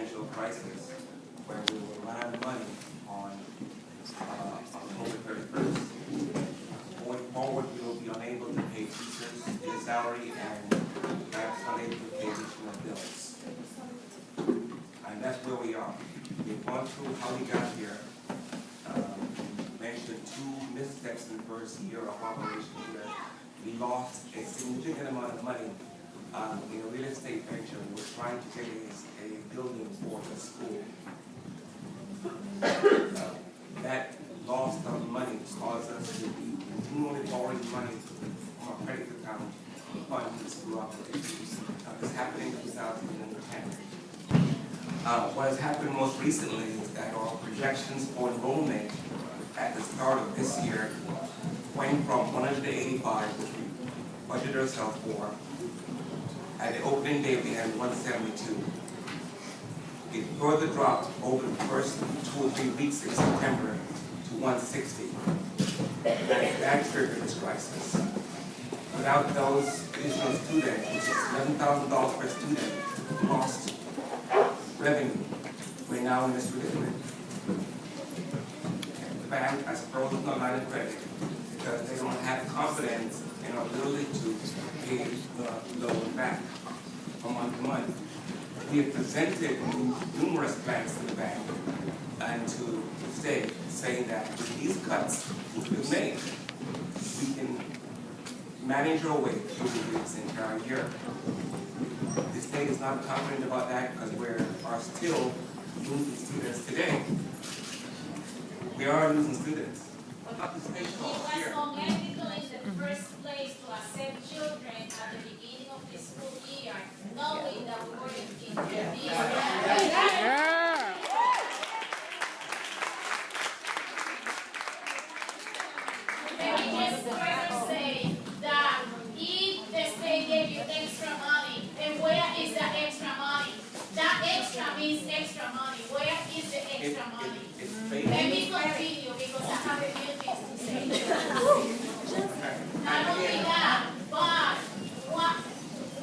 financial crisis where we will run out of money on October 31st. Going forward, we will be unable to pay teachers their salary and perhaps unable to pay additional bills. And that's where we are. We've gone through how we got here. We mentioned 2 missteps in the first year of operation here. We lost a significant amount of money in a real estate venture. We were trying to get a building for the school. That loss of money caused us to be continually borrowing money from our credit account to fund the school operations. This happened in 2010. What has happened most recently is that our projections for enrollment at the start of this year went from 185, which we budgeted ourselves for. At the opening day, we had 172. It further dropped over the first 2 or 3 weeks in September to 160. That triggered this crisis. Without those additional students, which is $11,000 per student, lost revenue, we're now in this predicament. The bank has frozen the line of credit because they don't have confidence in our ability to pay the loan back from month to month. We have presented numerous plans to the bank and to the state, saying that with these cuts we've made, we can manage our way through this entire year. The state is not confident about that because we are still losing students today. We are losing students. Not the state It was unethical in the first place to accept children at the beginning of the school year, knowing that we were in this. Yeah. Let me just further say that if the state gave you extra money, then where is the extra money? That extra means extra money. Where is the extra money? Let me continue because I have a few things to say. Not only that, but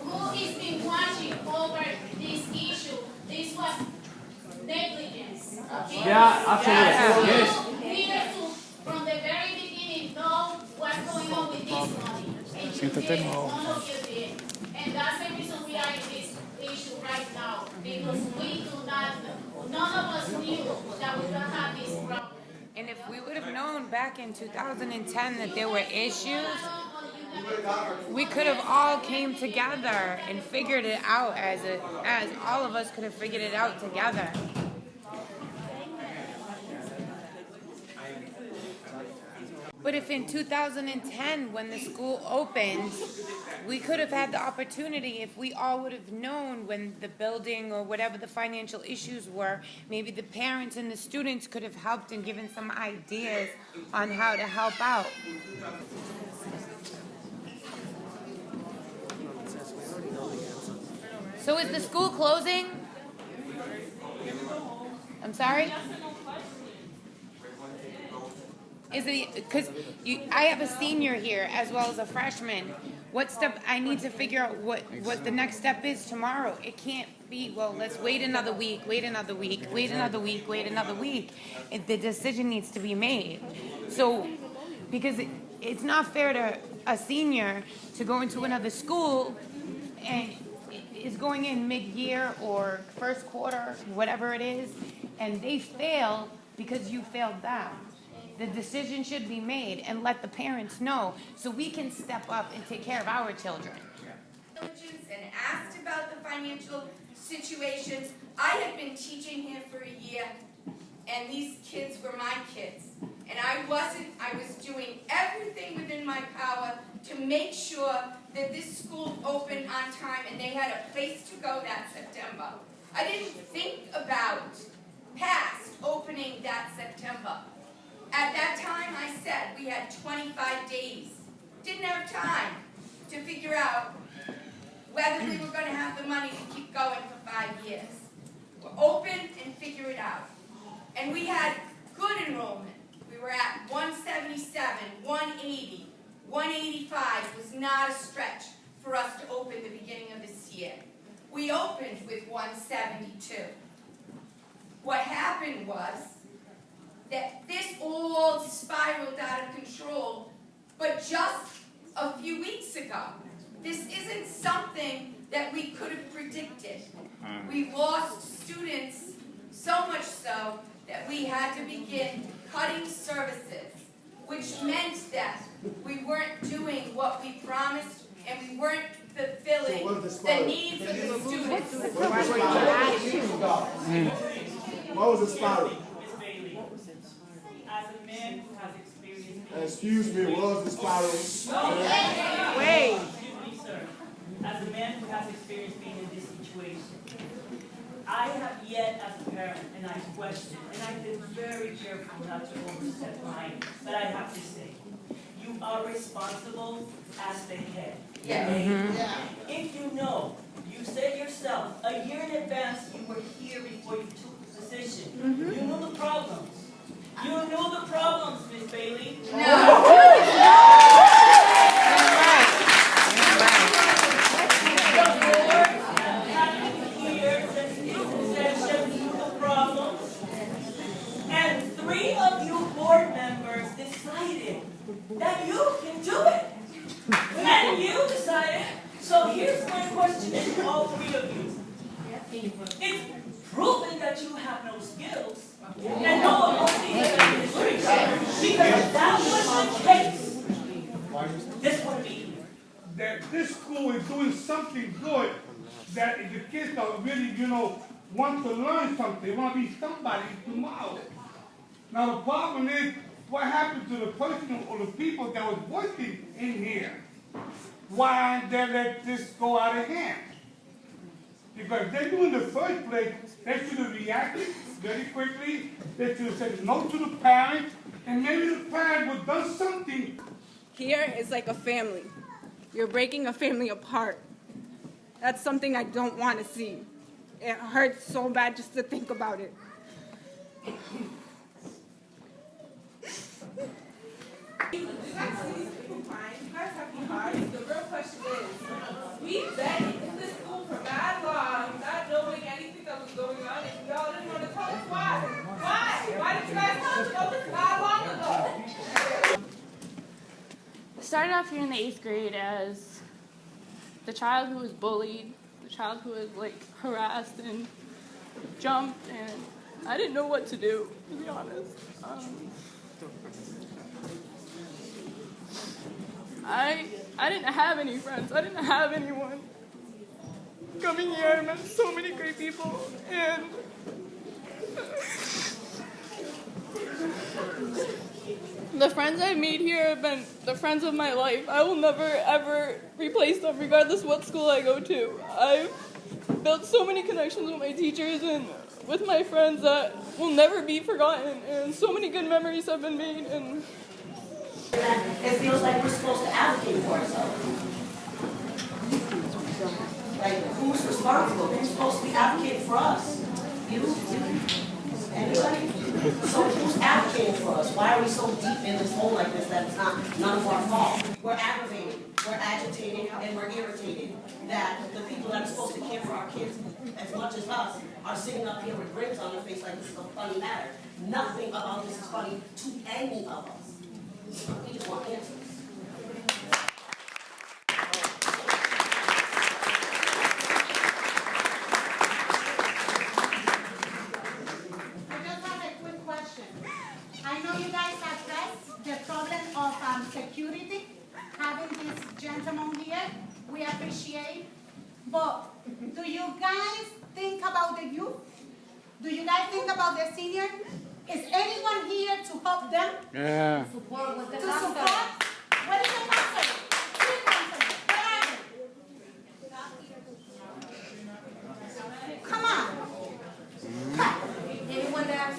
who has been watching over this issue? This was negligence. Okay? Yeah, absolutely. Yes. So, leaders from the very beginning know what's going on with this money. And you did, none of you did. And that's the reason we are in this issue right now. Because we do not know. None of us knew that we don't have this problem. And if we would have known back in 2010 that there were issues, we could have all came together and figured it out as all of us could have figured it out together. But if in 2010, when the school opened, we could have had the opportunity, if we all would have known when the building or whatever the financial issues were, maybe the parents and the students could have helped and given some ideas on how to help out. So is the school closing? I'm sorry? Is it because I have a senior here as well as a freshman? What step I need to figure out what the next step is tomorrow? It can't be, well, let's wait another week, wait another week, wait another week, wait another week. The decision needs to be made. So, because it's not fair to a senior to go into another school and is going in mid-year or first quarter, whatever it is, and they fail because you failed them. The decision should be made and let the parents know so we can step up and take care of our children. And asked about the financial situations. I had been teaching here for a year, and these kids were my kids. And I was doing everything within my power to make sure that this school opened on time and they had a place to go that September. I didn't think about past opening that September. At that time, I said we had 25 days. Didn't have time to figure out whether we were going to have the money to keep going for 5 years. We're open and figure it out. And we had good enrollment. We were at 177, 180, 185 was not a stretch for us to open the beginning of this year. We opened with 172. what happened was that this all spiraled out of control, but just a few weeks ago. This isn't something that we could have predicted. We lost students so much so that we had to begin cutting services, which meant that we weren't doing what we promised and we weren't fulfilling the needs of the students. What was the spiral? As a man who has experienced... Excuse me, what was the spiral? Wait. Excuse me, sir. As a man who has experienced being in this situation, I have yet as a parent, and I question, and I've been very careful not to overstep line, but I have to say, you are responsible as the head. Yes. If you know, you said yourself, a year in advance you were here before you took the position. You knew the problems. You knew the problems, Miss Bailey. The board had been here since its inception knew the problems. And 3 of you board members decided that you can do it. And you decided, so here's my question to all 3 of you. It's proven that you have no skills and no ability in administration, because if that was the case, this would be here. That this school is doing something good, that if the kids are really, want to learn something, they want to be somebody tomorrow. Now the problem is, what happened to the person or the people that was working in here? Why they let this go out of hand? Because they knew in the first place, they should have reacted very quickly. They should have said no to the parents, and maybe the parents would have done something. Here is like a family. You're breaking a family apart. That's something I don't want to see. It hurts so bad just to think about it. You guys see these people crying? You guys have to be hard. The real question is, we've been in this school for that long, not knowing anything that was going on, and y'all didn't want to tell us why. Why? Why did you guys tell us about this not long ago? I started off here in the 8th grade as the child who was bullied, the child who was harassed and jumped, and I didn't know what to do, to be honest. I didn't have any friends. I didn't have anyone. Coming here, I met so many great people, and the friends I've made here have been the friends of my life. I will never, ever replace them, regardless what school I go to. I've built so many connections with my teachers and with my friends that will never be forgotten, and so many good memories have been made. And it feels like we're supposed to advocate for ourselves. Like, who's responsible? Who's supposed to be advocating for us? You? Anybody? So who's advocating for us? Why are we so deep in this hole like this that it's none of our fault? We're aggravated, we're agitated, and we're irritated that the people that are supposed to care for our kids as much as us are sitting up here with grins on their face like this is a funny matter. Nothing about this is funny to any of us. We just want answers. I know you guys addressed the problem of security, having this gentleman here. We appreciate. But do you guys think about the youth? Do you guys think about the senior? Is anyone here to help them? Yeah. To support? What is the concern? Where are they? Come on. Anyone that has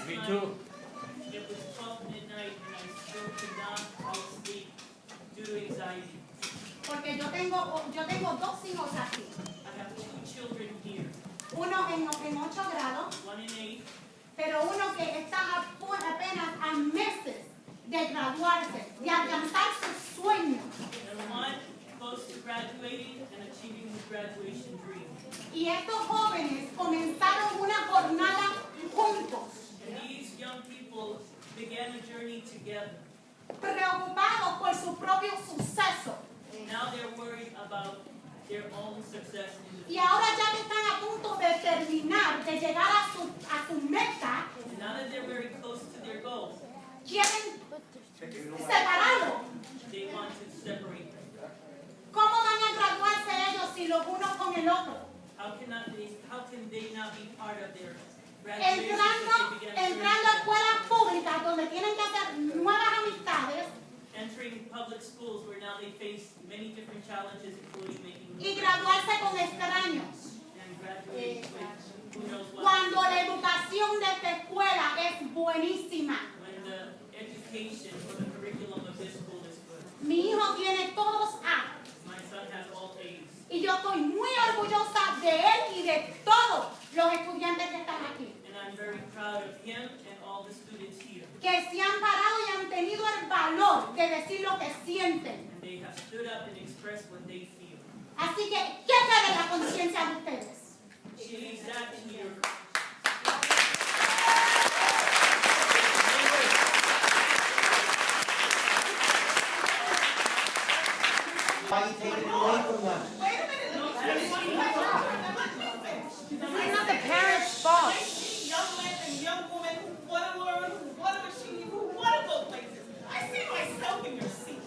Me too. It was 12 midnight and I still could not fall asleep due to anxiety. Porque yo tengo 2 hijos aquí. I have 2 children here. Uno uno en 8 grados, one in 8, pero uno que está apenas a meses de graduarse, de alcanzar sus sueños. and one close to graduating and achieving his graduation dream. Y estos jóvenes comenzaron una jornada juntos, And these young people began a journey together. preocupados por su propio suceso. Now they're worried about their own success in the Y ahora ya que están a punto de terminar, de llegar a su meta, future. Now that they're very close to their goal, quieren separarlo. they want to separate them. ¿Cómo van a graduarse ellos si los unos con el otro? How can they not be part of their graduation Entrando if they a began escuelas públicas donde tienen que hacer nuevas amistades entering public schools where now they face many different challenges, including making y graduarse con extraños. and graduating with who knows what. Cuando la educación de esta escuela es buenísima. When the education or the curriculum of this school is good. Mi hijo tiene todos A. My son has all A's. Y yo estoy muy orgullosa de él y de todos los estudiantes que están aquí. And I'm very proud of him and all the students here. Que se han parado y han tenido el valor de decir lo que sienten. And they have stood up and expressed what they feel. Así que, ¿qué queda de la conciencia de ustedes? She leaves that to your Why you taking it away from them? Wait a minute, let me finish. This is not the parents' fault. I see young men and young women who want to learn, who want to achieve, who want to go places. I see myself in your seat.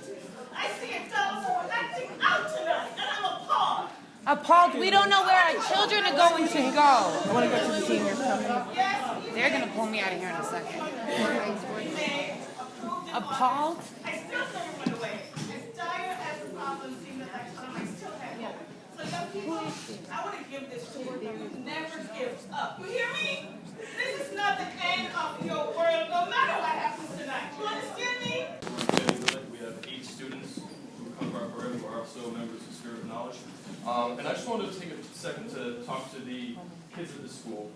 I see adults who are acting out tonight, and I'm appalled. Appalled, we don't know where our children are going to go. I want to go to the senior company. They're going to pull me out of here in a second. Appalled? I still never went away. As dire as the problem seemed at that time, I still had hope. So young people, I want to give this to you. Never give up. You hear me? This is not the end of your world, no matter what happens tonight. You understand me? We have 8 students who come to our program who are also members of Spirit of Knowledge. And I just wanted to take a second to talk to the kids at the school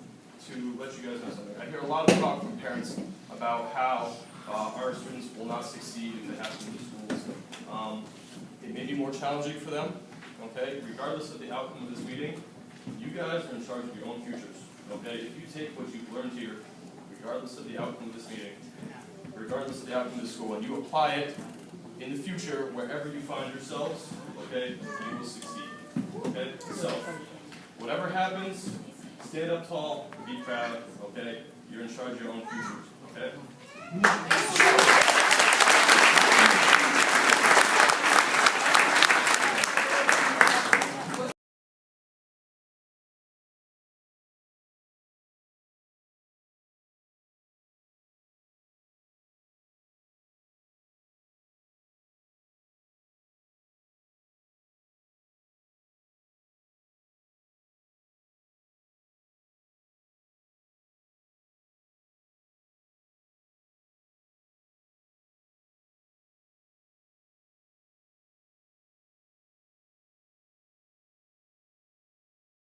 to let you guys know something. I hear a lot of talk from parents about how our students will not succeed if they have to move to schools. It may be more challenging for them, okay? Regardless of the outcome of this meeting, you guys are in charge of your own futures, okay? If you take what you've learned here, regardless of the outcome of this meeting, regardless of the outcome of the school, and you apply it in the future, wherever you find yourselves, okay, you will succeed. Okay? So, whatever happens, stand up tall, be proud, okay? You're in charge of your own futures, okay?